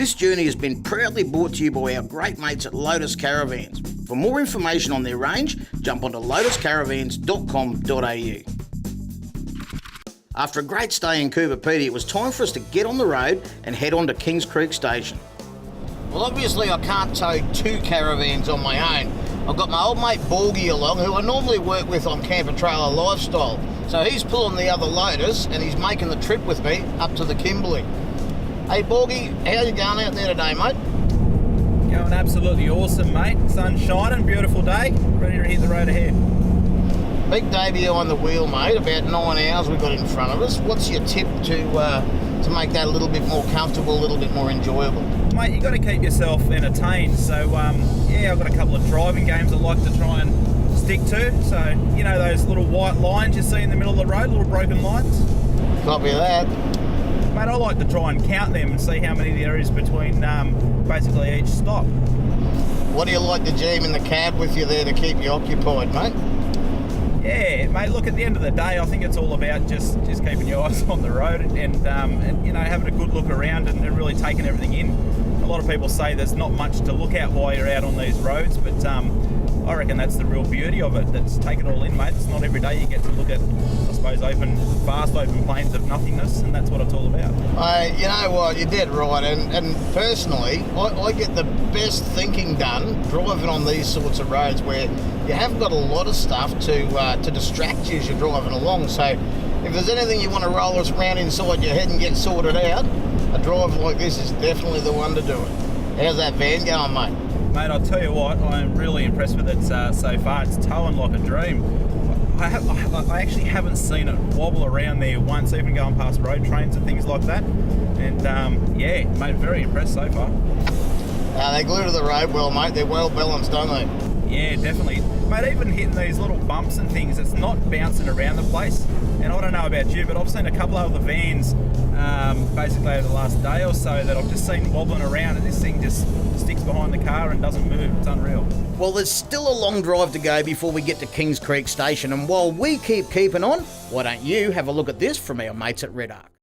This journey has been proudly brought to you by our great mates at Lotus Caravans. For more information on their range, jump onto lotuscaravans.com.au. After a great stay in Coober Pedy, it was time for us to get on the road and head on to Kings Creek Station. Well, obviously I can't tow 2 caravans on my own. I've got my old mate Borgy along, who I normally work with on Camper Trailer Lifestyle. So he's pulling the other Lotus and he's making the trip with me up to the Kimberley. Hey Borgy, how you going out there today, mate? Going absolutely awesome, mate. Sun's shining, beautiful day, ready to hit the road ahead. Big day behind the wheel, mate. About 9 hours we've got in front of us. What's your tip to make that a little bit more comfortable, a little bit more enjoyable? Mate, you got to keep yourself entertained. So, yeah, I've got a couple of driving games I like to try and stick to. So, you know those little white lines you see in the middle of the road, little broken lines? Copy that. Mate, I like to try and count them and see how many there is between basically each stop. What do you like to jam in the cab with you there to keep you occupied, mate? Yeah, mate, look, at the end of the day, I think it's all about just keeping your eyes on the road and you know, having a good look around and really taking everything in. A lot of people say there's not much to look at while you're out on these roads, but I reckon that's the real beauty of it. That's take it all in, mate. It's not every day you get to look at, I suppose, vast open plains of nothingness, and that's what it's all about. You know what, you're dead right, and personally, I get the best thinking done driving on these sorts of roads where you haven't got a lot of stuff to distract you as you're driving along. So if there's anything you want to roll us around inside your head and get sorted out, a drive like this is definitely the one to do it. How's that van going, mate? Mate, I'll tell you what, I'm really impressed with it so far. It's towing like a dream. I actually haven't seen it wobble around there once, even going past road trains and things like that. And yeah, mate, very impressed so far. They glue to the road well, mate. They're well balanced, don't they? Yeah, definitely. Mate, even hitting these little bumps and things, it's not bouncing around the place. And I don't know about you, but I've seen a couple of other vans basically over the last day or so that I've just seen wobbling around, and this thing just sticks behind the car and doesn't move. It's unreal. Well, there's still a long drive to go before we get to Kings Creek Station, and while we keep keeping on, why don't you have a look at this from our mates at Red Arc?